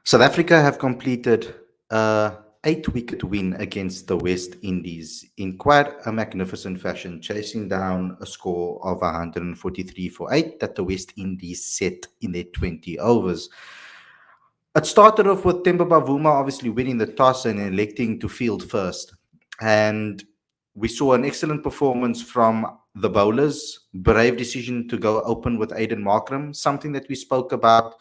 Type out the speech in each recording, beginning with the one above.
South Africa have completed a 8-wicket win against the West Indies in quite a magnificent fashion, chasing down a score of 143 for 8 that the West Indies set in their 20 overs. It started off with Temba Bavuma obviously winning the toss and electing to field first. And we saw an excellent performance from the bowlers. Brave decision to go open with Aiden Markram, something that we spoke about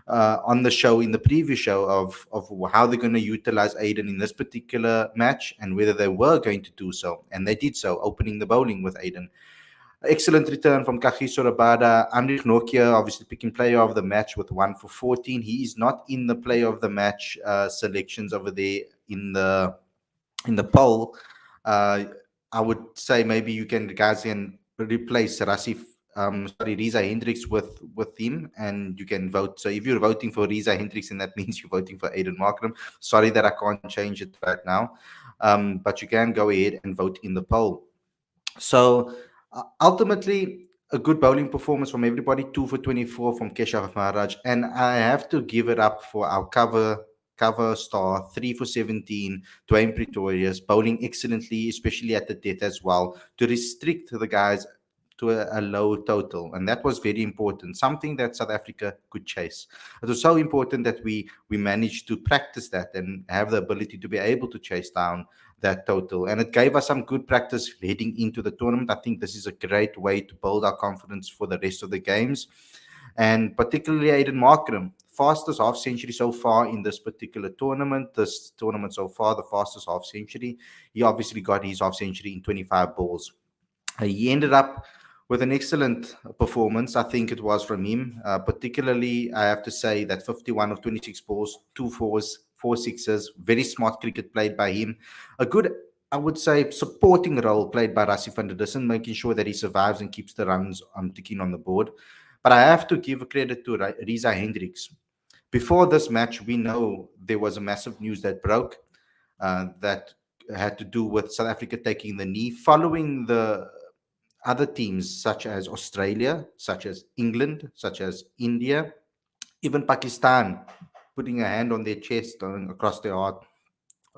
on the show in the previous show of how they're going to utilize Aiden in this particular match and whether they were going to do so. And they did so, opening the bowling with Aiden. Excellent return from Kagiso Rabada. Andrich Nokia, obviously picking player of the match with 1 for 14. He is not in the player of the match selections over there in the poll. Uh, I would say maybe you can guys can replace Riza Hendricks with him, and you can vote. So if you're voting for Riza Hendricks, then that means you're voting for Aiden Markram. Sorry that I can't change it right now, but you can go ahead and vote in the poll. So ultimately, a good bowling performance from everybody. 2 for 24 from Keshav Maharaj, and I have to give it up for our cover star. 3 for 17. Dwayne Pretorius bowling excellently, especially at the death as well, to restrict the guys to a low total, and that was very important. Something that South Africa could chase. It was so important that we managed to practice that and have the ability to be able to chase down that total. And it gave us some good practice heading into the tournament. I think this is a great way to build our confidence for the rest of the games. And particularly Aiden Markram, fastest half century so far in this particular tournament. This tournament so far, the fastest half century. He obviously got his half century in 25 balls. He ended up with an excellent performance, I think it was from him. Particularly, I have to say that 51 of 26 balls, 2 4s, 4 6s, very smart cricket played by him. A good, I would say, supporting role played by Rassie van der Dussen, making sure that he survives and keeps the runs ticking on the board. But I have to give credit to Riza Hendricks. Before this match, we know there was a massive news that broke that had to do with South Africa taking the knee following the other teams such as Australia, such as England, such as India, even Pakistan putting a hand on their chest and across their heart.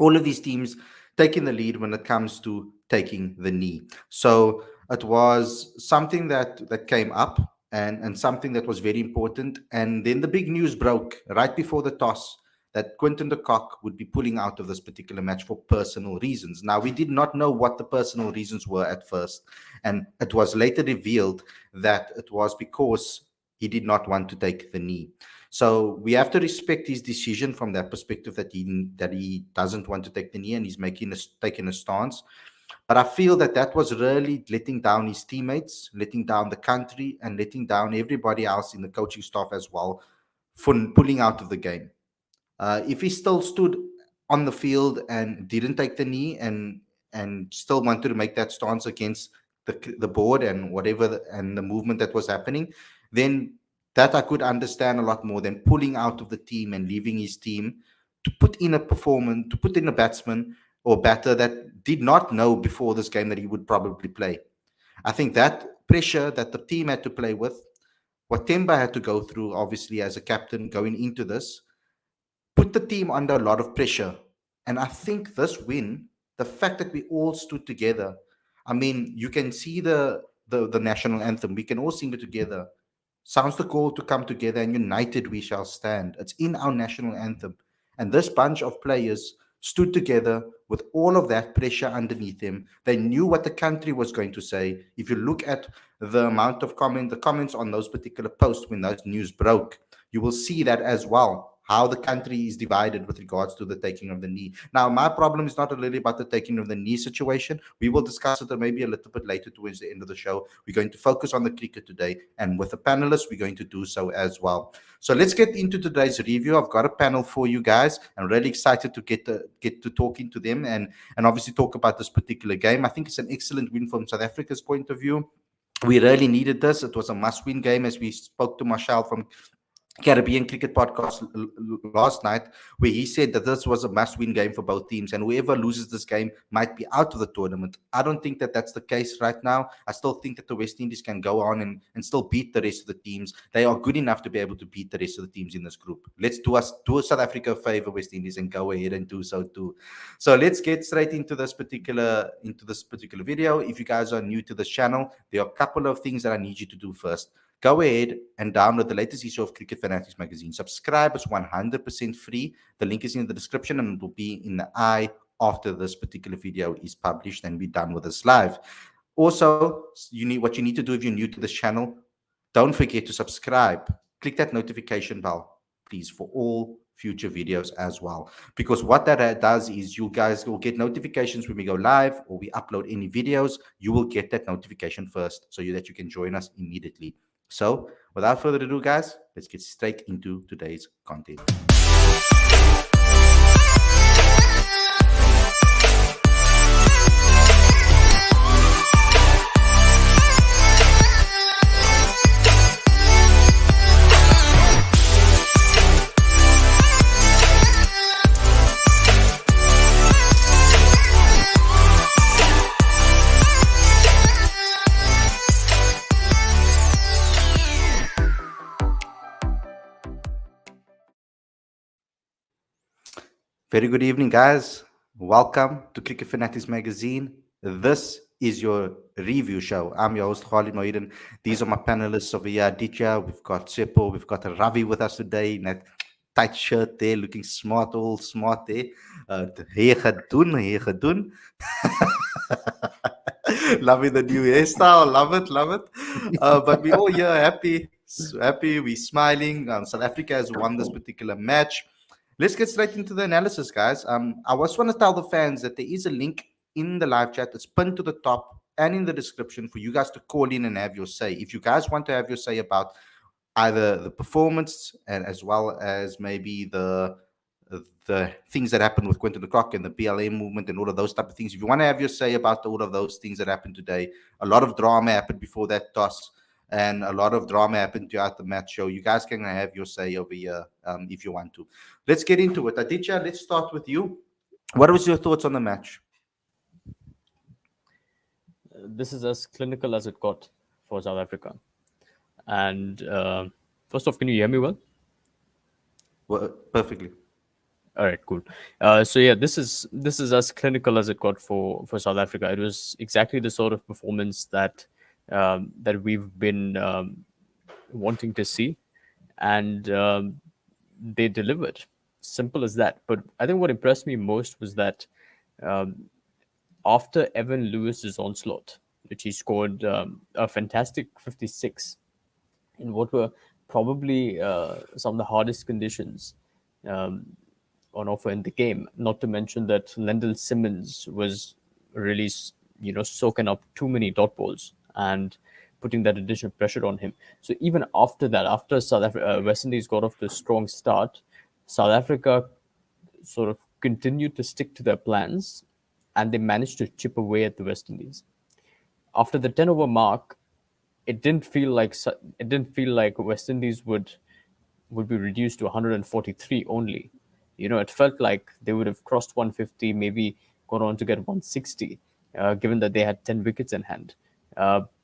All of these teams taking the lead when it comes to taking the knee. So it was something that came up and something that was very important. And then the big news broke right before the toss that Quinton de Kock would be pulling out of this particular match for personal reasons. Now, we did not know what the personal reasons were at first, and it was later revealed that it was because he did not want to take the knee. So we have to respect his decision from that perspective that he doesn't want to take the knee and he's taking a stance. But I feel that was really letting down his teammates, letting down the country, and letting down everybody else in the coaching staff as well for pulling out of the game. If he still stood on the field and didn't take the knee and still wanted to make that stance against the board and whatever and the movement that was happening, then that I could understand a lot more than pulling out of the team and leaving his team to put in a batsman or batter that did not know before this game that he would probably play. I think that pressure that the team had to play with, what Temba had to go through, obviously, as a captain going into this, put the team under a lot of pressure. And I think this win, the fact that we all stood together, I mean, you can see the national anthem. We can all sing it together. Sounds the call to come together and united we shall stand. It's in our national anthem. And this bunch of players stood together with all of that pressure underneath them. They knew what the country was going to say. If you look at the amount of the comments on those particular posts when those news broke, you will see that as well. How the country is divided with regards to the taking of the knee. Now, my problem is not really about the taking of the knee situation. We will discuss it maybe a little bit later towards the end of the show. We're going to focus on the cricket today, and with the panelists, we're going to do so as well. So let's get into today's review. I've got a panel for you guys. I'm really excited to get to talking to them and obviously talk about this particular game. I think it's an excellent win from South Africa's point of view. We really needed this. It was a must-win game, as we spoke to Marshall from Caribbean Cricket Podcast last night, where he said that this was a must-win game for both teams, and whoever loses this game might be out of the tournament. I don't think that that's the case right now. I still think that the West Indies can go on and still beat the rest of the teams. They are good enough to be able to beat the rest of the teams in this group. Let's do South Africa a favor, West Indies, and go ahead and do so too. So let's get straight into this particular video. If you guys are new to this channel, there are a couple of things that I need you to do first. Go ahead and download the latest issue of Cricket Fanatics magazine. Subscribe. It's 100% free. The link is in the description and it will be in the eye after this particular video is published and we're done with this live. Also, what you need to do if you're new to this channel, don't forget to subscribe. Click that notification bell, please, for all future videos as well. Because what that does is you guys will get notifications when we go live or we upload any videos. You will get that notification first so that you can join us immediately. So, without further ado, guys, let's get straight into today's content. Very good evening, guys. Welcome to Cricket Fanatics magazine. This is your review show. I'm your host, Khalid. These are my panelists over here. Aditya, we've got Seppo, we've got Ravi with us today in that tight shirt there, looking smart, all smart there. Hey gedoen. Loving the new hairstyle. Love it. But we all here happy. We're smiling. South Africa has won this particular match. Let's get straight into the analysis, guys. I just want to tell the fans that there is a link in the live chat that's pinned to the top and in the description for you guys to call in and have your say. If you guys want to have your say about either the performance and as well as maybe the things that happened with Quinton de Kock and the PLA movement and all of those type of things, if you want to have your say about all of those things that happened today, a lot of drama happened before that toss. And a lot of drama happened throughout the match show. You guys can have your say over here if you want to. Let's get into it. Aditya, let's start with you. What was your thoughts on the match? This is as clinical as it got for South Africa. And first off, can you hear me well? Well, perfectly. All right, cool. So yeah, this is as clinical as it got for South Africa. It was exactly the sort of performance that we've been wanting to see, and they delivered. Simple as that. But I think what impressed me most was that after Evan Lewis's onslaught, which he scored a fantastic 56 in what were probably some of the hardest conditions on offer in the game. Not to mention that Lendl Simmons was really, soaking up too many dot balls and putting that additional pressure on him. So even after that, after West Indies got off to a strong start, South Africa sort of continued to stick to their plans, and they managed to chip away at the West Indies. After the 10-over mark, it didn't feel like West Indies would be reduced to 143 only. It felt like they would have crossed 150, maybe gone on to get 160, given that they had 10 wickets in hand.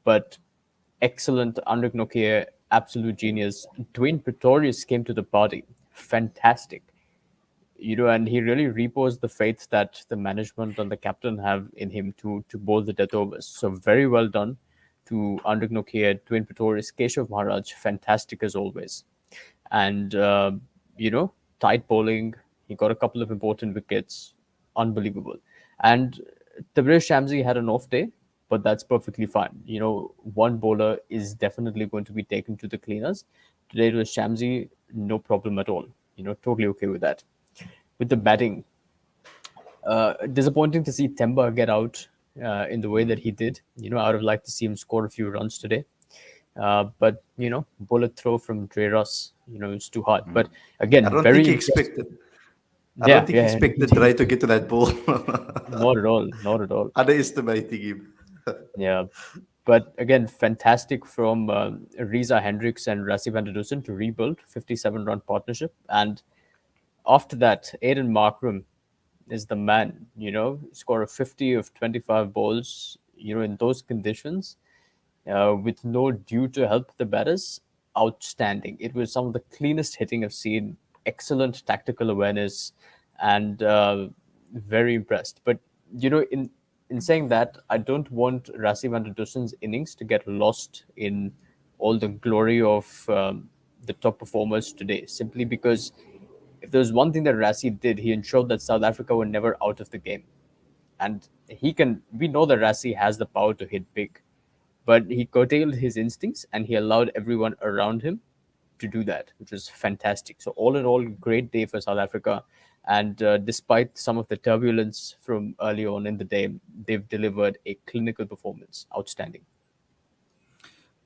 But excellent Anrich Nokia, absolute genius. Dwayne Pretorius came to the party. Fantastic. And he really reposed the faith that the management and the captain have in him to bowl the death overs. So very well done to Anrich Nokia, Dwayne Pretorius, Keshav Maharaj, fantastic as always. And, tight bowling. He got a couple of important wickets. Unbelievable. And Tabraiz Shamsi had an off day, but that's perfectly fine. One bowler is definitely going to be taken to the cleaners. Today it was Shamsi, no problem at all. Totally okay with that. With the batting, disappointing to see Temba get out in the way that he did. I would have liked to see him score a few runs today. But, bullet throw from Dre Russ, it's too hard. But again, I don't very think he expected. I don't think he expected Dre to get to that ball. Not at all. Underestimating him. Yeah. But again, fantastic from Riza Hendricks and Rassi van der Dussen to rebuild 57-run partnership. And after that, Aiden Markram is the man, score a 50 of 25 balls, in those conditions, with no dew to help the batters. Outstanding. It was some of the cleanest hitting I've seen, excellent tactical awareness, and very impressed. But, in saying that, I don't want Rassi van der Dussen's innings to get lost in all the glory of the top performers today, simply because if there's one thing that Rassi did, he ensured that South Africa were never out of the game. And we know that Rassi has the power to hit big, but he curtailed his instincts and he allowed everyone around him to do that, which was fantastic. So, all in all, great day for South Africa. And despite some of the turbulence from early on in the day, they've delivered a clinical performance. Outstanding.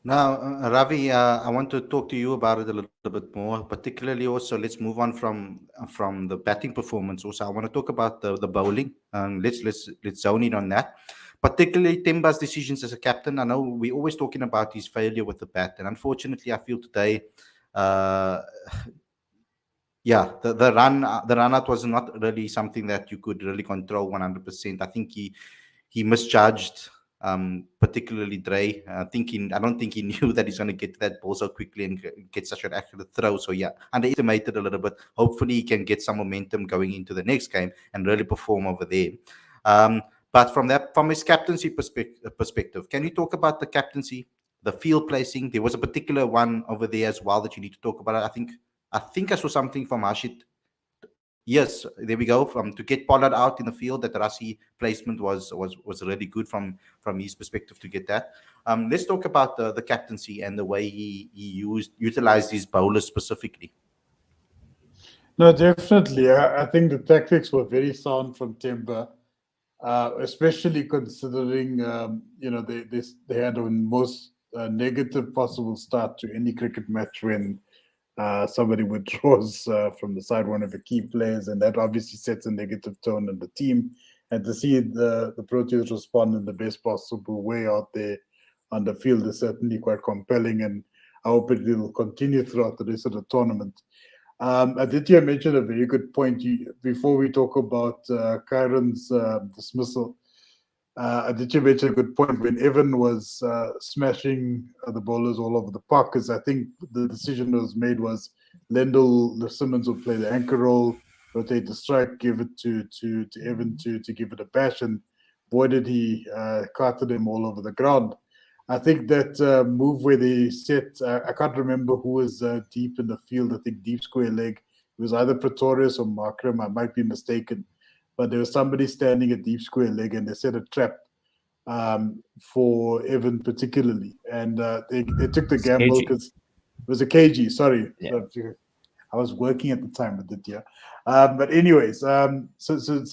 Now, Ravi, I want to talk to you about it a little bit more. Particularly, also, let's move on from the batting performance. Also, I want to talk about the bowling. Let's zone in on that. Particularly, Temba's decisions as a captain. I know we're always talking about his failure with the bat, and unfortunately, I feel today, uh, yeah, the run out was not really something that you could really control 100%. I think he misjudged, particularly Dre, thinking I don't think he knew that he's going to get to that ball so quickly and get such an accurate throw. So yeah, underestimated a little bit. Hopefully, he can get some momentum going into the next game and really perform over there. Um, but from his captaincy perspective, can you talk about the captaincy, the field placing? There was a particular one over there as well that you need to talk about. I think I saw something from Hashit. Yes, there we go. From to get Pollard out in the field, that Rassi placement was really good from his perspective to get that. Let's talk about the captaincy and the way he utilized his bowlers specifically. No, definitely. I think the tactics were very sound from Temba, especially considering they had a most negative possible start to any cricket match when somebody withdraws from the side, one of the key players, and that obviously sets a negative tone in the team. And to see the Proteas respond in the best possible way out there on the field is certainly quite compelling, and I hope it will continue throughout the rest of the tournament. Aditya mentioned a very good point. Before we talk about Kyron's dismissal, Aditya mentioned a good point when Evan was smashing the bowlers all over the park, because I think the decision that was made was Lendl Simmons would play the anchor role, rotate the strike, give it to Evan to give it a bash, and boy did he carted him all over the ground. I think that move where they set, I can't remember who was deep in the field. I think deep square leg. It was either Pretorius or Markram. I might be mistaken. But there was somebody standing at deep square leg and they set a trap for Evan particularly. And they took the gamble because it was a KG, sorry. Yeah. I was working at the time with it, yeah. But anyways, so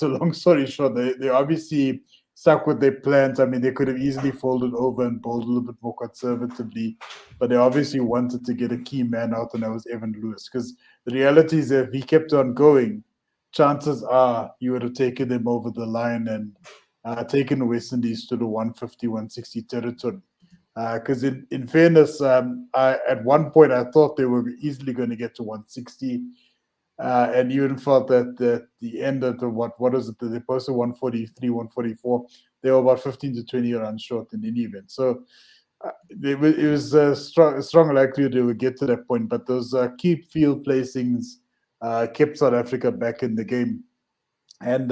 long story short, they obviously stuck with their plans. I mean, they could have easily folded over and bowled a little bit more conservatively, but they obviously wanted to get a key man out, and that was Evan Lewis. Because the reality is that if he kept on going, chances are you would have taken them over the line and taken the West Indies to the 150, 160 territory. Because in fairness, at one point I thought they were easily going to get to 160. And even felt that the end of the what is it? They posted 143, 144. They were about 15 to 20 runs short in any event. So it was a strong likelihood they would get to that point. But those key field placings kept South Africa back in the game. And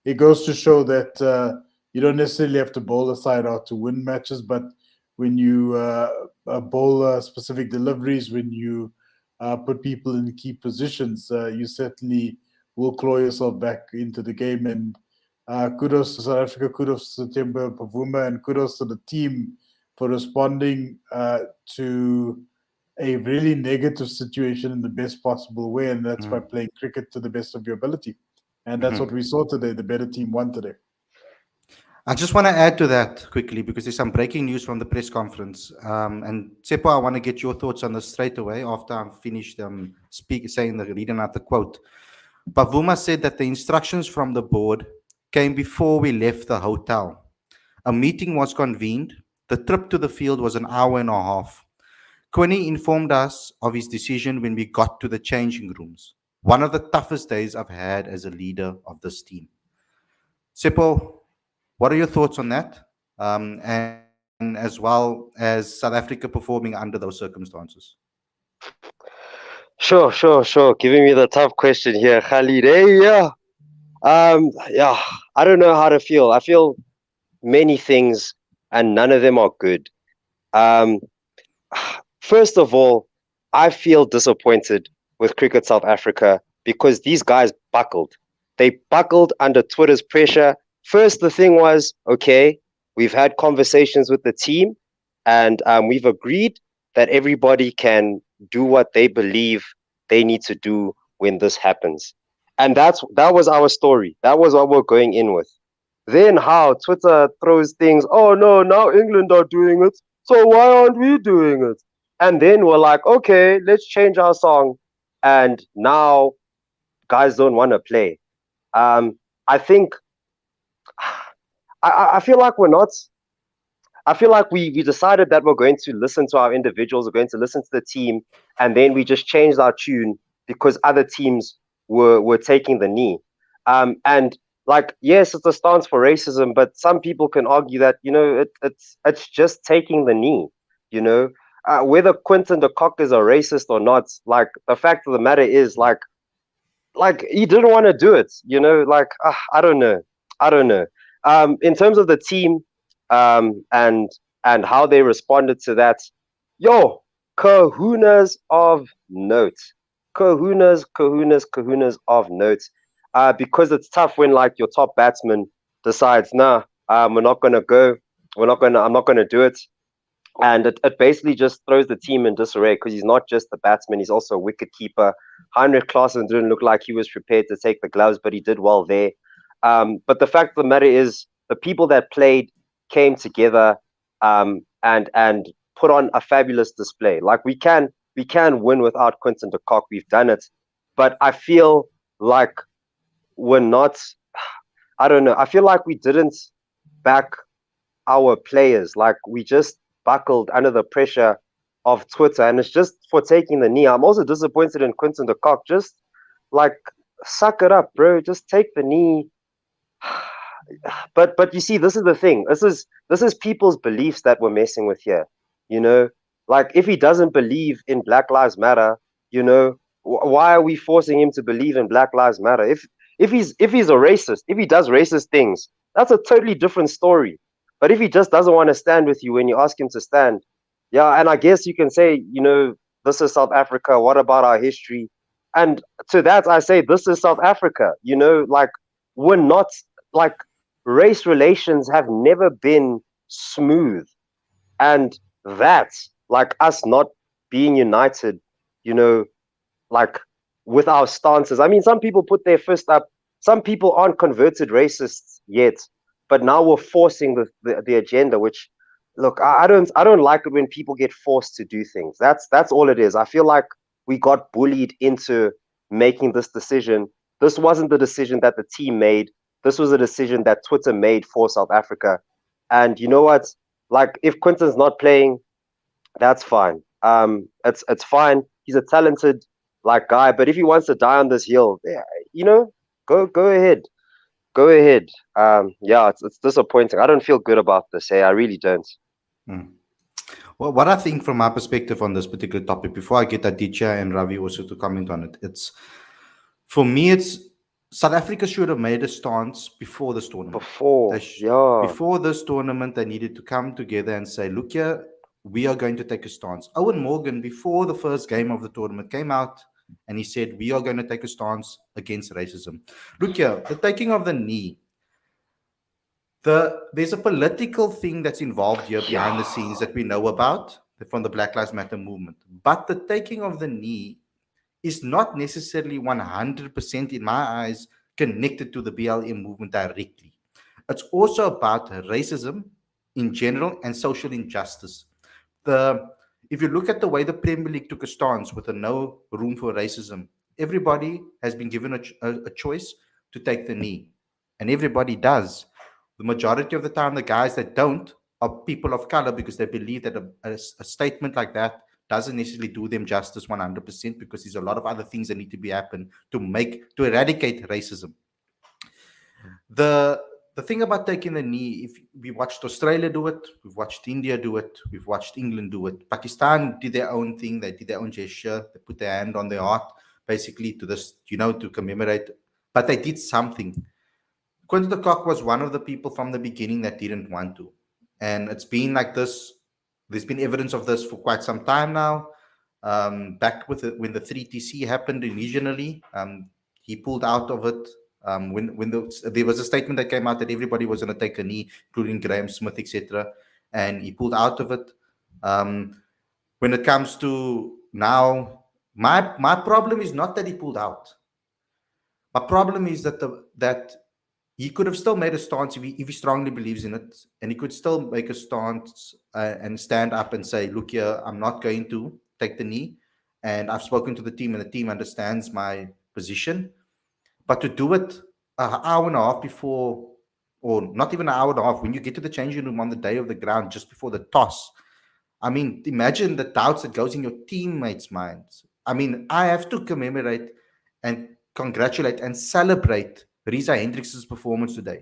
it goes to show that you don't necessarily have to bowl a side out to win matches, but when you bowl specific deliveries, when you put people in key positions, you certainly will claw yourself back into the game. And kudos to South Africa, kudos to Temba Pavuma, and kudos to the team for responding to a really negative situation in the best possible way, and that's by playing cricket to the best of your ability. And that's what we saw today. The better team won today. I just want to add to that quickly because there's some breaking news from the press conference. And Tsepo, I want to get your thoughts on this straight away after I'm finished reading out the quote. Pavuma said that the instructions from the board came before we left the hotel. A meeting was convened The trip to the field was an hour and a half. Quinny informed us of his decision when we got to the changing rooms. One of the toughest days I've had as a leader of this team. Seppo, what are your thoughts on that? And as well as South Africa performing under those circumstances? Sure. Giving me the tough question here, Khalid. Hey, yeah. Yeah. I don't know how to feel. I feel many things, and none of them are good. Um, First of all, I feel disappointed with Cricket South Africa because these guys buckled. They buckled under Twitter's pressure. First, the thing was, okay, we've had conversations with the team, and we've agreed that everybody can do what they believe they need to do when this happens. And that was our story. That was what we're going in with. Then how Twitter throws things, oh no, now England are doing it, so why aren't we doing it? And then we're like, okay, let's change our song. And now guys don't want to play. I think I feel like we're not. I feel like we decided that we're going to listen to our individuals, we're going to listen to the team, and then we just changed our tune because other teams were taking the knee. And like, yes, it's a stance for racism, but some people can argue that it's just taking the knee. You know, whether Quinton de Kock is a racist or not, like the fact of the matter is, like he didn't want to do it. Like I don't know. In terms of the team, and how they responded to that, yo, kahunas of note, kahunas of note. Because it's tough when like your top batsman decides, nah, we're not gonna go, I'm not gonna do it. And it basically just throws the team in disarray because he's not just the batsman, he's also a wicket keeper. Heinrich Klaassen didn't look like he was prepared to take the gloves, but he did well there. But the fact of the matter is, the people that played came together, and put on a fabulous display. Like we can win without Quinton de Kock. We've done it, but I feel like we're not. I don't know. I feel like we didn't back our players. Like we just buckled under the pressure of Twitter, and it's just for taking the knee. I'm also disappointed in Quinton de Kock. Just like suck it up, bro. Just take the knee. But you see, this is the thing. This is people's beliefs that we're messing with here. You know, like if he doesn't believe in Black Lives Matter, why are we forcing him to believe in Black Lives Matter? If he's a racist, if he does racist things, that's a totally different story. But if he just doesn't want to stand with you when you ask him to stand, yeah, and I guess you can say, this is South Africa. What about our history? And to that, I say, this is South Africa. Like we're not like race relations have never been smooth, and that like us not being united, you know, like with our stances. I mean, some people put their fist up. Some people aren't converted racists yet, but now we're forcing the agenda. Which, look, I don't like it when people get forced to do things. That's all it is. I feel like we got bullied into making this decision. This wasn't the decision that the team made. This was a decision that Twitter made for South Africa. And you know what? Like, if Quinton's not playing, that's fine. It's fine. He's a talented like guy, but if he wants to die on this hill, yeah, go ahead, go ahead. Yeah, it's disappointing. I don't feel good about this. Hey, I really don't. Mm. Well, what I think from my perspective on this particular topic, before I get Aditya and Ravi also to comment on it, it's for me, it's South Africa should have made a stance before this tournament. Yeah, Before this tournament, they needed to come together and say, look here, we are going to take a stance. Owen Morgan, before the first game of the tournament, came out and he said, we are going to take a stance against racism. Look here, the taking of the knee, there's a political thing that's involved here behind the scenes that we know about from the Black Lives Matter movement. But the taking of the knee is not necessarily 100% in my eyes connected to the BLM movement directly. It's also about racism in general and social injustice. If you look at the way the Premier League took a stance with a no room for racism, everybody has been given a choice to take the knee, and everybody does. The majority of the time, the guys that don't of people of color because they believe that a statement like that doesn't necessarily do them justice 100% because there's a lot of other things that need to be happen to eradicate racism. The thing about taking the knee, if we watched Australia do it, we've watched India do it, we've watched England do it. Pakistan did their own thing, they did their own gesture, they put their hand on their heart, basically to this, to commemorate. But they did something. Quinton de Kock was one of the people from the beginning that didn't want to. And it's been like this. There's been evidence of this for quite some time now. Back when the 3TC happened originally, he pulled out of it. There was a statement that came out that everybody was going to take a knee, including Graham Smith, etc., and he pulled out of it. When it comes to now, my problem is not that he pulled out. My problem is that he could have still made a stance if he strongly believes in it, and he could still make a stance and stand up and say, look here, I'm not going to take the knee, and I've spoken to the team and the team understands my position. But to do it an hour and a half before, or not even an hour and a half, when you get to the changing room on the day of the ground, just before the toss, I mean, imagine the doubts that goes in your teammates' minds. I mean, I have to commemorate and congratulate and celebrate Risa Hendriks' performance today.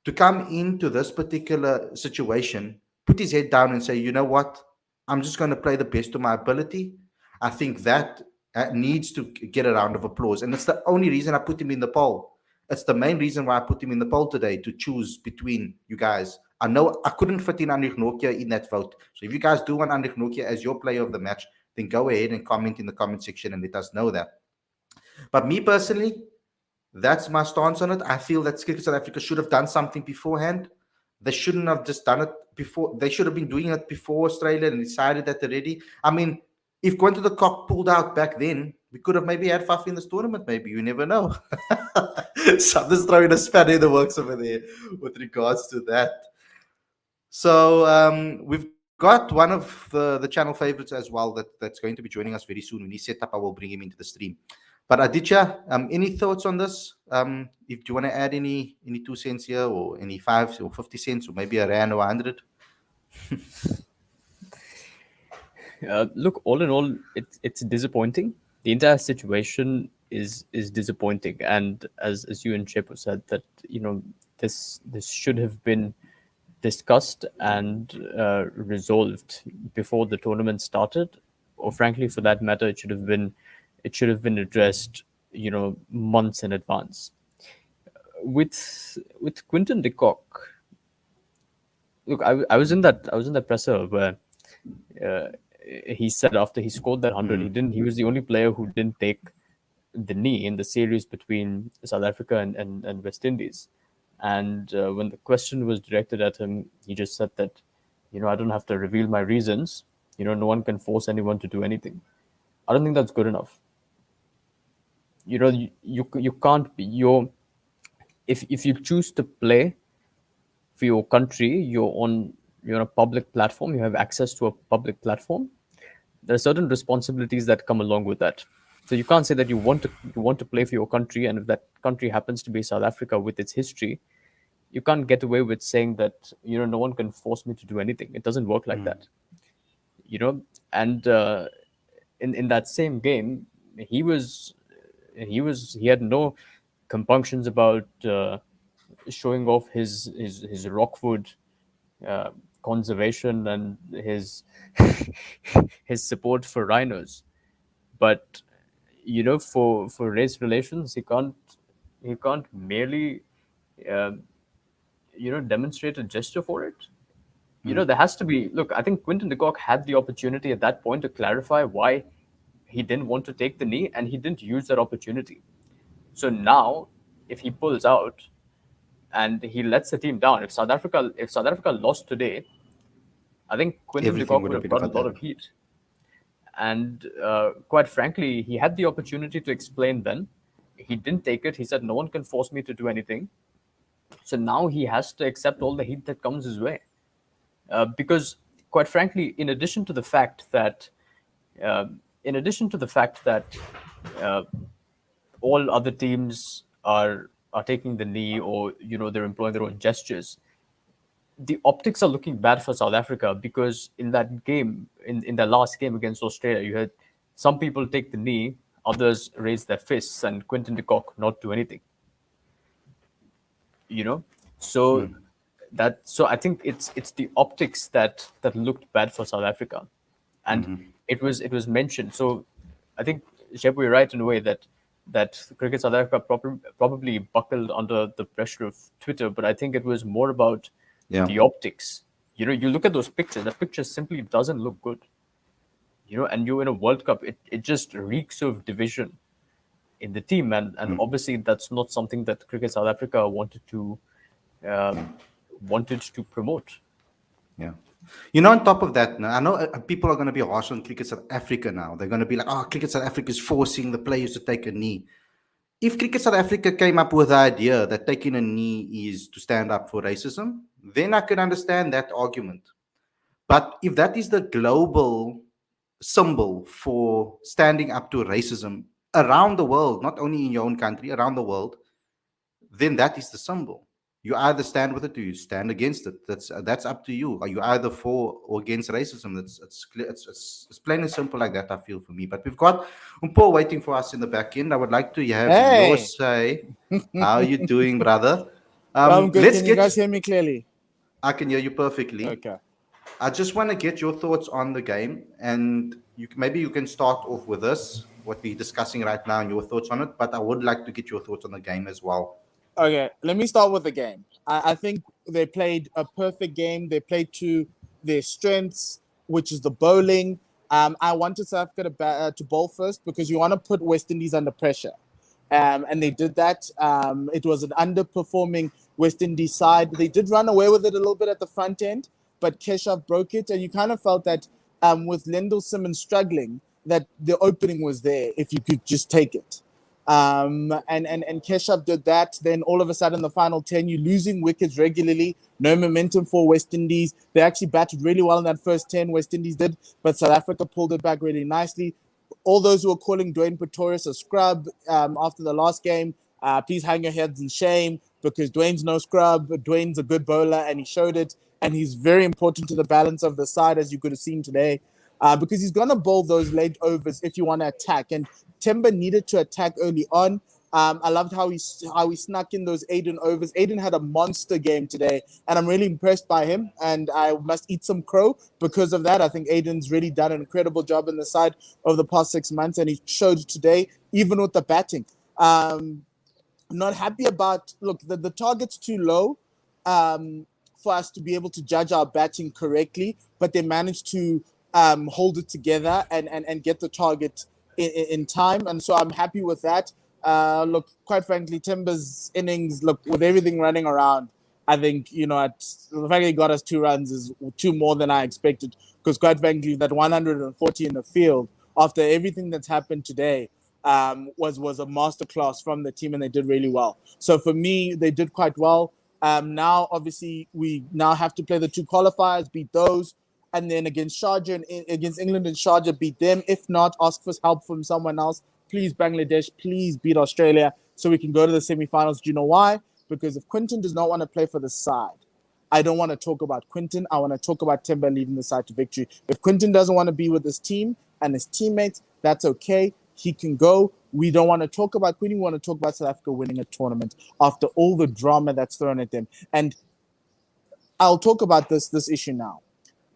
To come into this particular situation, put his head down and say, you know what, I'm just going to play the best of my ability. I think that needs to get a round of applause. And it's the only reason I put him in the poll. It's the main reason why I put him in the poll today, to choose between you guys. I know I couldn't fit in Anrich Nokia in that vote. So if you guys do want Anrich Nokia as your player of the match, then go ahead and comment in the comment section and let us know that. But me personally, that's my stance on it. I feel that Cricket South Africa should have done something beforehand. They shouldn't have just done it before. They should have been doing it before Australia and decided that already. I mean, if Quinton de Kock pulled out back then, we could have maybe had Faf in this tournament. Maybe you never know. So I'm just throwing a spanner in the works over there with regards to that. So we've got one of the channel favorites as well that's going to be joining us very soon. When he's set up, I will bring him into the stream. But Aditya, any thoughts on this? If you want to add any 2 cents here, or any 5 or 50 cents, or maybe a rand or 100? Look, all in all, it's disappointing. The entire situation is disappointing, and as you and Chepo said, that this should have been discussed and resolved before the tournament started, or frankly, for that matter, it should have been addressed months in advance. With Quinton de Kock, look, I was in that presser where he said after he scored that 100, he was the only player who didn't take the knee in the series between South Africa and West Indies. And when the question was directed at him, he just said that, I don't have to reveal my reasons. No one can force anyone to do anything. I don't think that's good enough. You can't be if you choose to play for your country, you're on a public platform, you have access to a public platform. There are certain responsibilities that come along with that. So you can't say that you want to play for your country, and if that country happens to be South Africa with its history, you can't get away with saying that no one can force me to do anything. It doesn't work like that. And in that same game, he had no compunctions about showing off his Rockwood conservation and his his support for rhinos. But for race relations, he can't merely demonstrate a gesture for it. There has to be, look, I think Quinton de Kock had the opportunity at that point to clarify why he didn't want to take the knee, and he didn't use that opportunity. So now, if he pulls out and he lets the team down, if South Africa lost today, I think Quinton de Kock would have got a lot of heat. And quite frankly, he had the opportunity to explain then. He didn't take it. He said, no one can force me to do anything. So now he has to accept all the heat that comes his way. Because quite frankly, in addition to the fact that all other teams are taking the knee, or they're employing their own gestures, the optics are looking bad for South Africa, because in that game, in the last game against Australia, you had some people take the knee, others raise their fists, and Quinton de Kock not do anything. You know, so I think it's the optics that looked bad for South Africa, and it was mentioned. So I think, Shep, you're right in a way that Cricket South Africa probably buckled under the pressure of Twitter, but I think it was more about the optics. You know, you look at those pictures, the picture simply doesn't look good. You know, and you're in a World Cup, it just reeks of division in the team, and obviously that's not something that Cricket South Africa um, wanted to promote. Yeah. You know, on top of that, now, I know people are going to be harsh on Cricket South Africa now. They're going to be like, oh, Cricket South Africa is forcing the players to take a knee. If Cricket South Africa came up with the idea that taking a knee is to stand up for racism, then I could understand that argument. But if that is the global symbol for standing up to racism around the world, not only in your own country, around the world, then that is the symbol. You either stand with it or you stand against it. That's up to you. Are you either for or against racism? It's plain and simple like that, I feel, for me. But we've got Umpo waiting for us in the back end. I would like to have your Hey. say. How are you doing, brother? I'm good. Let's Can you guys hear me clearly? I can hear you perfectly. Okay. I just want to get your thoughts on the game, and maybe you can start off with us, what we're discussing right now, and your thoughts on it. But I would like to get your thoughts on the game as well. Okay, let me start with the game. I think they played a perfect game. They played to their strengths, which is the bowling. I wanted South Africa to bowl first because you want to put West Indies under pressure. And they did that. It was an underperforming West Indies side. They did run away with it a little bit at the front end, but Keshav broke it. And you kind of felt that with Lendl Simmons struggling, that the opening was there if you could just take it. And Keshav did that. Then all of a sudden, the final 10, you're losing wickets regularly. No momentum for West Indies. They actually batted really well in that first 10, West Indies did, but South Africa pulled it back really nicely. All those who were calling Dwayne Pretorius a scrub after the last game, please hang your heads in shame, because Dwayne's no scrub. Dwayne's a good bowler, and he showed it, and he's very important to the balance of the side, as you could have seen today, because he's going to bowl those late overs if you want to attack. And Timber needed to attack early on. I loved how he snuck in those Aiden overs. Aiden had a monster game today, and I'm really impressed by him, and I must eat some crow because of that. I think Aiden's really done an incredible job in the side over the past 6 months, and he showed today, even with the batting. Not happy about, look, the target's too low for us to be able to judge our batting correctly, but they managed to hold it together and get the target in time, and so I'm happy with that. Look, quite frankly, Timber's innings, look, with everything running around, I think, the fact that he got us 2 runs is 2 more than I expected, because quite frankly, that 140 in the field, after everything that's happened today, was a masterclass from the team, and they did really well. So for me, they did quite well. Now, obviously, we now have to play the 2 qualifiers, beat those, and then against Sharjah and against England and Sharjah, beat them. If not, ask for help from someone else. Please, Bangladesh, please beat Australia so we can go to the semi-finals. Do you know why? Because if Quinton does not want to play for the side, I don't want to talk about Quinton. I want to talk about Timber leading the side to victory. If Quinton doesn't want to be with his team and his teammates, that's okay. He can go. We don't want to talk about Quinton. We want to talk about South Africa winning a tournament after all the drama that's thrown at them. And I'll talk about this issue now.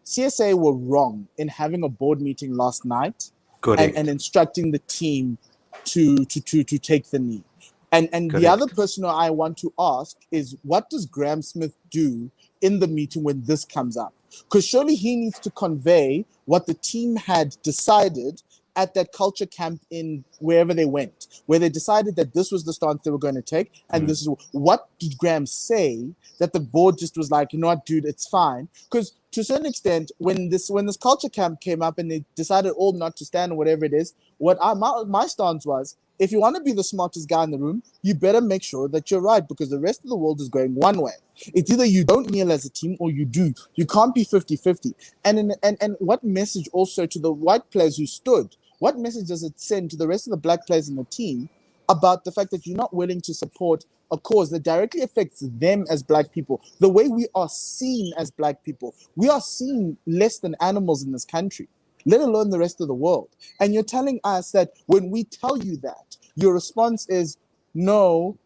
CSA were wrong in having a board meeting last night and instructing the team to take the knee. And the other person I want to ask is, what does Graham Smith do in the meeting when this comes up? Because surely he needs to convey what the team had decided at that culture camp in wherever they went, where they decided that this was the stance they were going to take. And this is what did Graham say that the board just was like, you know what, dude, it's fine. Because to a certain extent, when this culture camp came up and they decided all not to stand or whatever it is, my stance was, if you want to be the smartest guy in the room, you better make sure that you're right, because the rest of the world is going one way. It's either you don't kneel as a team or you do. You can't be 50-50. And what message also to the white players who stood, what message does it send to the rest of the black players in the team about the fact that you're not willing to support a cause that directly affects them as black people. The way we are seen as black people, we are seen less than animals in this country, let alone the rest of the world. And you're telling us that when we tell you that, your response is, no,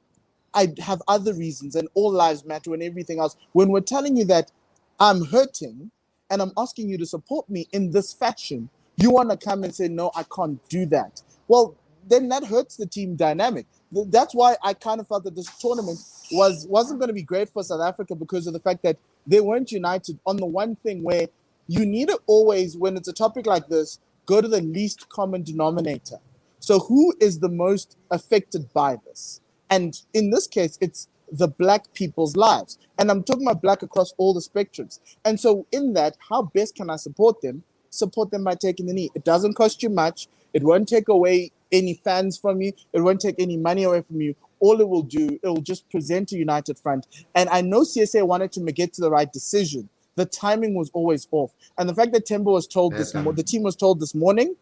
I have other reasons and all lives matter and everything else. When we're telling you that I'm hurting and I'm asking you to support me in this fashion, you want to come and say, no, I can't do that. Well, then that hurts the team dynamic. That's why I kind of felt that this tournament wasn't going to be great for South Africa, because of the fact that they weren't united on the one thing where you need to always, when it's a topic like this, go to the least common denominator. So who is the most affected by this? And in this case, it's the black people's lives. And I'm talking about black across all the spectrums. And so in that, how best can I support them? Support them by taking the knee. It doesn't cost you much. It won't take away any fans from you. It won't take any money away from you. All it will do, it will just present a united front. And I know CSA wanted to get to the right decision. The timing was always off. And the fact that Temba was told the team was told this morning,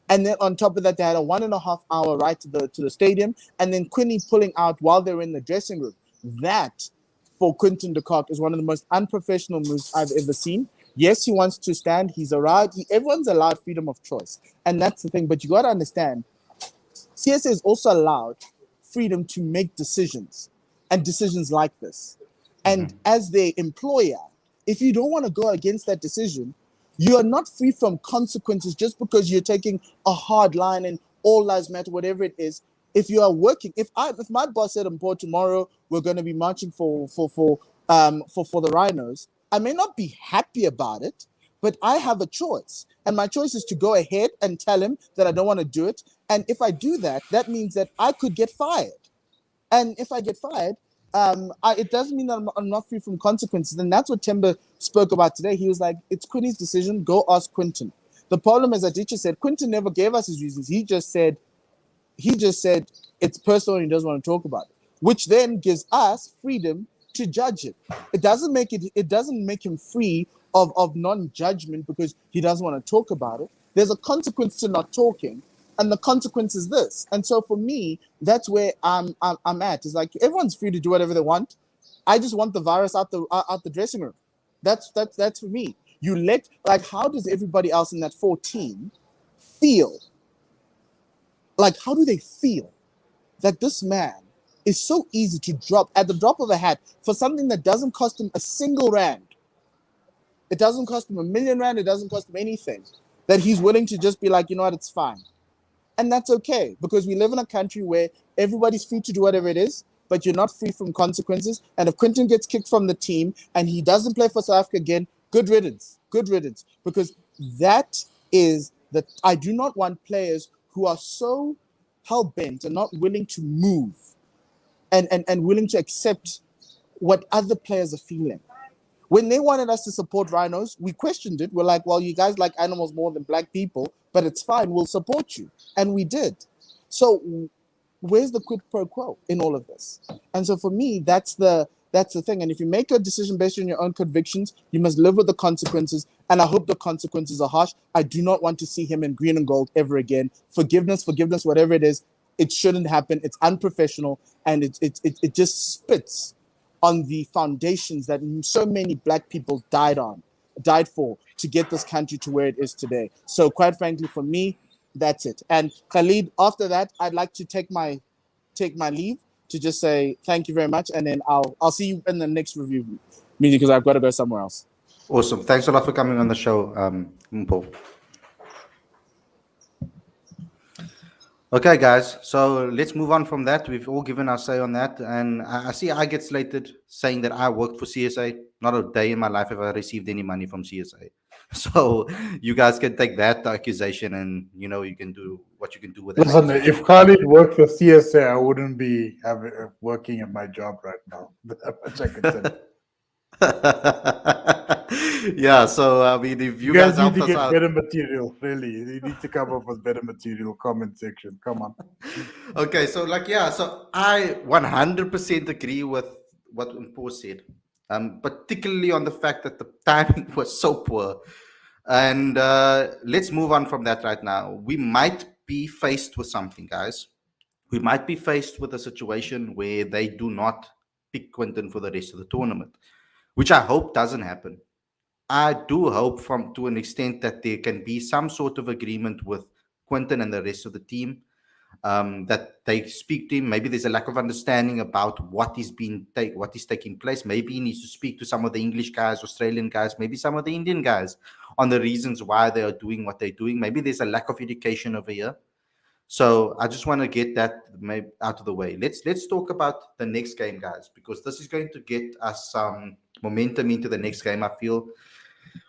and then on top of that, they had a 1.5 hour ride to the stadium, and then Quinny pulling out while they were in the dressing room. That, for Quinton de Kock, is one of the most unprofessional moves I've ever seen. Yes, he wants to stand. He's allowed. Everyone's allowed freedom of choice, and that's the thing. But you got to understand, CSA is also allowed freedom to make decisions, and decisions like this. And as their employer, if you don't want to go against that decision, you are not free from consequences just because you're taking a hard line and all lives matter, whatever it is. If you are working, if my boss said on board tomorrow we're going to be marching for the rhinos, I may not be happy about it, but I have a choice, and my choice is to go ahead and tell him that I don't want to do it. And if I do that, that means that I could get fired. And if I get fired, it doesn't mean that I'm not free from consequences. And that's what Temba spoke about today. He was like, it's Quinny's decision. Go ask Quinton. The problem is, as Aditya said, Quinton never gave us his reasons. He just said it's personal and he doesn't want to talk about it, which then gives us freedom to judge it. It doesn't make him free of non-judgment because he doesn't want to talk about it. There's a consequence to not talking. And the consequence is this. And so for me, that's where I'm at. It's like everyone's free to do whatever they want. I just want the virus out the dressing room. That's for me. How does everybody else in that 14 feel? Like, how do they feel that this man is so easy to drop at the drop of a hat for something that doesn't cost him a single rand? It doesn't cost him R1 million. It doesn't cost him anything. That he's willing to just be like, you know what, it's fine. And that's okay, because we live in a country where everybody's free to do whatever it is, but you're not free from consequences. And if Quinton gets kicked from the team and he doesn't play for South Africa again, good riddance, because that is that I do not want players who are so hell-bent and not willing to move and willing to accept what other players are feeling. When they wanted us to support rhinos, we questioned it. We're like, well, you guys like animals more than black people, but it's fine. We'll support you. And we did. So where's the quid pro quo in all of this? And so for me, that's the thing. And if you make a decision based on your own convictions, you must live with the consequences. And I hope the consequences are harsh. I do not want to see him in green and gold ever again. Forgiveness, whatever it is, it shouldn't happen. It's unprofessional. And it just spits on the foundations that so many black people died for to get this country to where it is today. So quite frankly, for me, that's it. And Khalid, after that, I'd like to take my leave to just say thank you very much, and then I'll see you in the next review meeting because I've got to go somewhere else. Awesome. Thanks a lot for coming on the show, Paul. Okay, guys. So let's move on from that. We've all given our say on that, and I see I get slated saying that I worked for CSA. Not a day in my life have I received any money from CSA. So you guys can take that accusation, and you can do what you can do with that. Listen, if Khalid worked for CSA, I wouldn't be working at my job right now. That much I can tell. Yeah, so I mean, if you guys guys need to help get us out, better material, really. You need to come up with better material. Comment section. Come on. okay, so so I 100% agree with what Paul said, particularly on the fact that the timing was so poor. And let's move on from that right now. We might be faced with something, guys. we might be faced with a situation where they do not pick Quinton for the rest of the tournament, which I hope doesn't happen. I do hope to an extent that there can be some sort of agreement with Quinton and the rest of the team, that they speak to him. Maybe there's a lack of understanding about what is taking place. Maybe he needs to speak to some of the English guys, Australian guys, maybe some of the Indian guys on the reasons why they are doing what they're doing. Maybe there's a lack of education over here. So I just want to get that out of the way. Let's talk about the next game, guys, because this is going to get us some momentum into the next game. I feel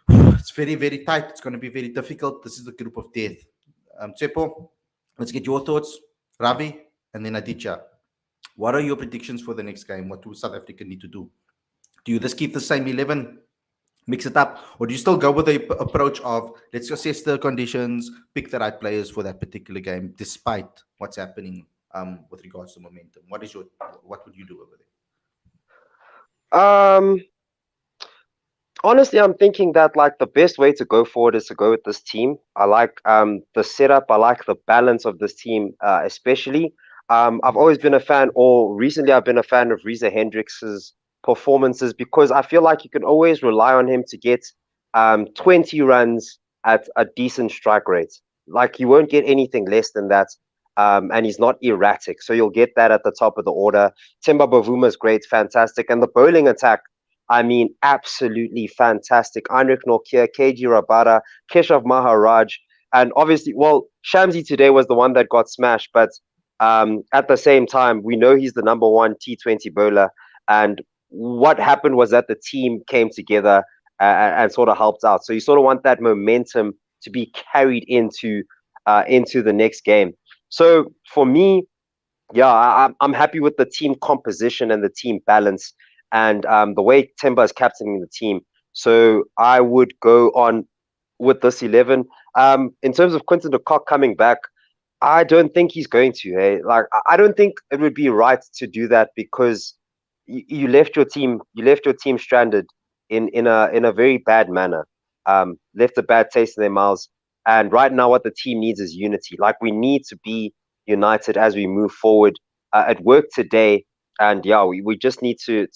it's very, very tight. It's going to be very difficult. This is the group of death. Tsepo, let's get your thoughts. Ravi, and then Aditya. What are your predictions for the next game? What do South Africa need to do? Do you just keep the same 11, mix it up, or do you still go with the approach of let's assess the conditions, pick the right players for that particular game, despite what's happening with regards to momentum? What would you do over there? Honestly, I'm thinking that like the best way to go forward is to go with this team. I like the setup. I like the balance of this team, especially. I've always been a fan, or recently I've been a fan of Reza Hendricks's performances, because I feel like you can always rely on him to get 20 runs at a decent strike rate. Like you won't get anything less than that. And he's not erratic. So you'll get that at the top of the order. Timba Bavuma's great, fantastic. And the bowling attack, I mean, absolutely fantastic. Heinrich Nortje, KG Rabada, Keshav Maharaj, and obviously, well, Shamsi today was the one that got smashed, but at the same time, we know he's the number one T20 bowler. And what happened was that the team came together and sort of helped out. So you sort of want that momentum to be carried into the next game. So for me, yeah, I'm happy with the team composition and the team balance, and the way Timba is captaining the team. So I would go on with this 11. In terms of Quinton de Kock coming back, I don't think he's going to. Hey? Like I don't think it would be right to do that, because you left your team stranded in a very bad manner. Left a bad taste in their mouths. And right now, what the team needs is unity. Like we need to be united as we move forward. It worked today. And yeah, we just need to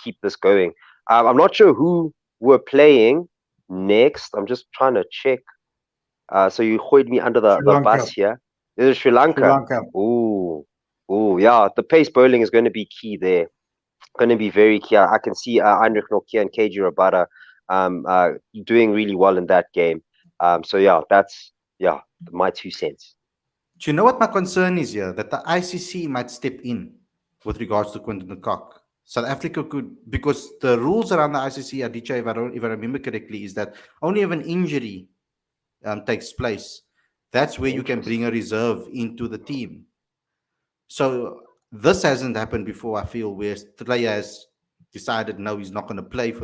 keep this going. I'm not sure who we're playing next. I'm just trying to check. So you hoid me under the bus here. This is Sri Lanka. Sri Lanka. Ooh, yeah. The pace bowling is going to be key there. Going to be very key. I can see Heinrich Nortje and KG Rabada doing really well in that game. So yeah, that's my 2 cents. Do you know what my concern is here? That the ICC might step in with regards to Quinton de Kock. South Africa could, because the rules around the ICC, Aditya, if I remember correctly, is that only if an injury takes place, that's where you can bring a reserve into the team. So this hasn't happened before, I feel, where the player has decided no, he's not going to play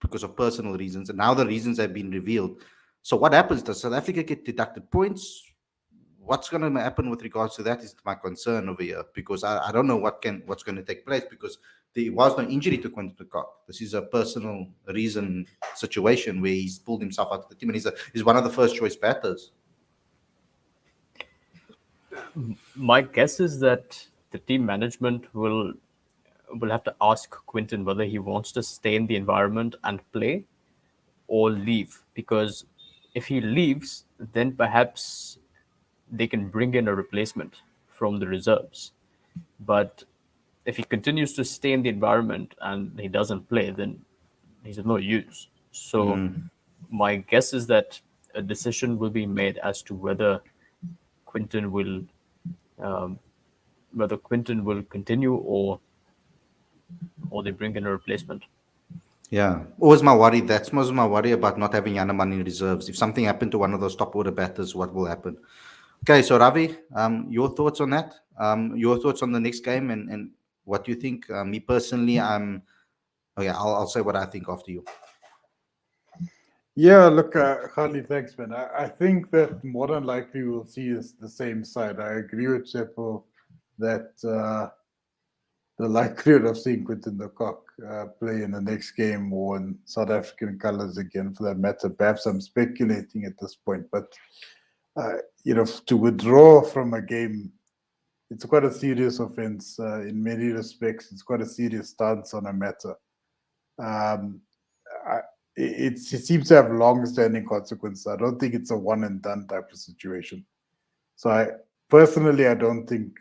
because of personal reasons, and now the reasons have been revealed. So what happens? Does South Africa get deducted points? What's going to happen with regards to that is my concern over here, because I don't know what's going to take place, because there was no injury to Quinton de Kock. This is a personal reason situation where he's pulled himself out of the team, and he's one of the first choice batters. My guess is that the team management will have to ask Quinton whether he wants to stay in the environment and play or leave, because if he leaves, then perhaps they can bring in a replacement from the reserves. But if he continues to stay in the environment and he doesn't play, then he's of no use. So my guess is that a decision will be made as to whether Quinton will continue or they bring in a replacement. Yeah, always my worry. That's most my worry about not having Yanaman in reserves. If something happened to one of those top order batters, what will happen? Okay, so Ravi, your thoughts on that? Your thoughts on the next game, and what do you think? Me personally, I'll say what I think after you. Yeah, look, Khalid, thanks, man. I think that more than likely we'll see is the same side. I agree with Seppo that the likelihood of seeing Quinton de Kock play in the next game or in South African colours again, for that matter, perhaps I'm speculating at this point, but to withdraw from a game it's quite a serious offense in many respects. It's quite a serious stance on a matter. Um, it seems to have long-standing consequences. I don't think it's a one-and-done type of situation. So I don't think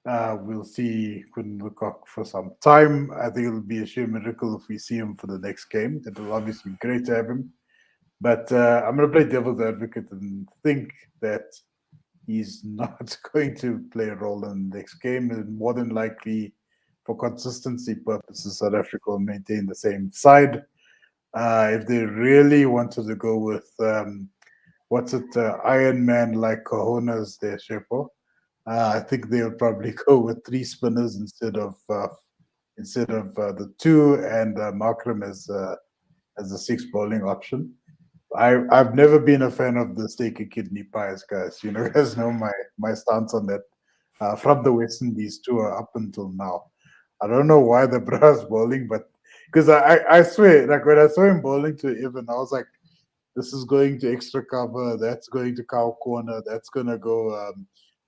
we'll see Quinn Lecoq for some time. I think it'll be a sheer miracle if we see him for the next game. It will obviously be great to have him. But I'm going to play devil's advocate and think that he's not going to play a role in the next game. And more than likely, for consistency purposes, South Africa will maintain the same side. If they really wanted to go with, Iron Man like cojones there, Shepo, I think they'll probably go with 3 spinners instead of the 2, and Markram as a 6 bowling option. I've never been a fan of the steak and kidney pies, guys. You know, guys know my stance on that from the West Indies tour up until now. I don't know why the brass bowling, but because I swear, like when I saw him bowling to Evan, I was like, this is going to extra cover, that's going to cow corner, that's gonna go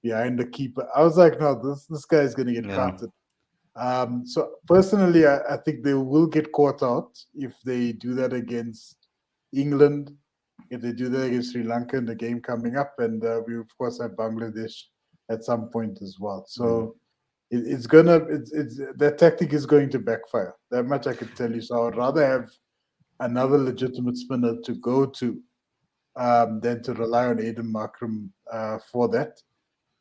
behind the keeper. I was like, no, this guy is gonna get counted. So personally, I think they will get caught out if they do that against England, if they do that against Sri Lanka in the game coming up, and we of course have Bangladesh at some point as well. So it's that tactic is going to backfire. That much I could tell you. So I'd rather have another legitimate spinner to go to than to rely on Aiden Markram for that.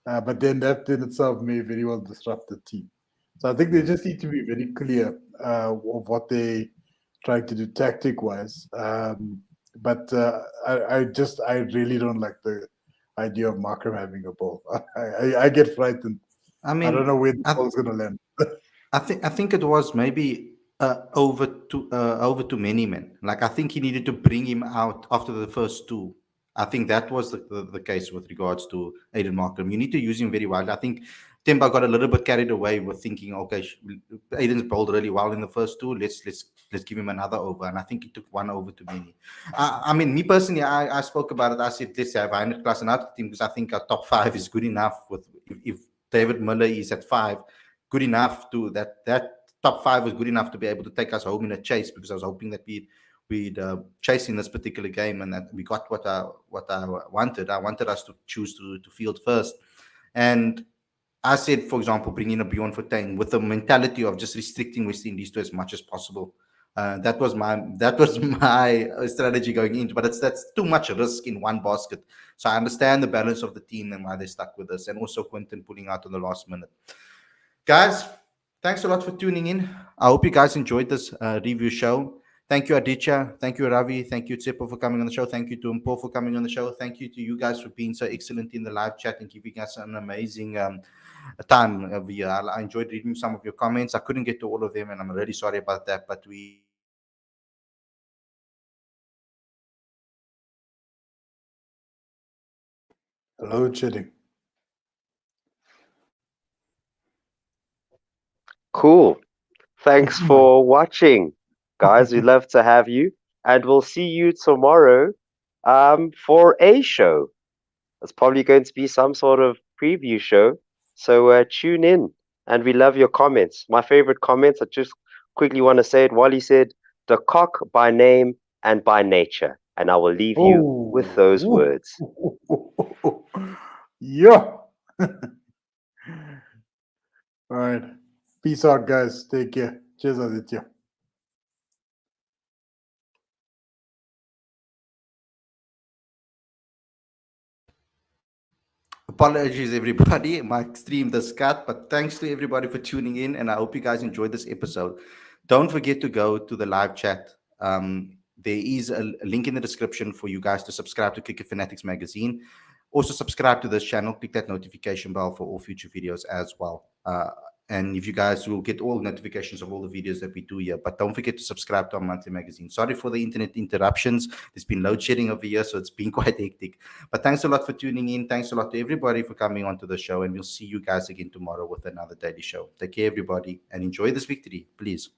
But then that in itself may very well disrupt the team. So I think they just need to be very clear of what they trying to do tactic-wise. But I really don't like the idea of Markram having a ball. I get frightened. I mean, I don't know where the ball's going to land. I think it was maybe over too many men. Like I think he needed to bring him out after the first 2. I think that was the case with regards to Aiden Markram. You need to use him very well. I think Temba got a little bit carried away with thinking, okay, Aiden's bowled really well in the first 2. Let's give him another over. And I think he took 1 over too many. I mean, me personally, I spoke about it. I said, let's have 100 class and out team because I think our top 5 is good enough. With if David Miller is at 5, good enough to that top 5 was good enough to be able to take us home in a chase, because I was hoping that we'd chase in this particular game and that we got what I wanted. I wanted us to choose to field first. And I said, for example, bring in a Bjorn Fortuin with the mentality of just restricting West Indies to as much as possible. That was my strategy going into, but that's too much risk in one basket. So I understand the balance of the team and why they stuck with us, and also Quinton pulling out on the last minute. Guys, thanks a lot for tuning in. I hope you guys enjoyed this review show. Thank you, Aditya. Thank you, Ravi. Thank you, Tsepo, for coming on the show. Thank you to Mpo for coming on the show. Thank you to you guys for being so excellent in the live chat and giving us an amazing time over here. I enjoyed reading some of your comments. I couldn't get to all of them, and I'm really sorry about that, but we Hello, chatting. Cool. Thanks for watching, guys. We'd love to have you, and we'll see you tomorrow for a show. It's probably going to be some sort of preview show. So tune in, and we love your comments. My favorite comments, I just quickly want to say it. Wally said, "The cock by name and by nature," and I will leave you with those words. Yeah. All right. Peace out, guys. Take care. Cheers, Aditya. Apologies, everybody. My stream just cut, but thanks to everybody for tuning in, and I hope you guys enjoyed this episode. Don't forget to go to the live chat. There is a link in the description for you guys to subscribe to Cricket Fanatics magazine. Also, subscribe to this channel. Click that notification bell for all future videos as well. And if you guys will get all notifications of all the videos that we do here, but don't forget to subscribe to our monthly magazine. Sorry for the internet interruptions. There's been load shedding over here, so it's been quite hectic. But thanks a lot for tuning in. Thanks a lot to everybody for coming onto the show, and we'll see you guys again tomorrow with another daily show. Take care, everybody, and enjoy this victory, please.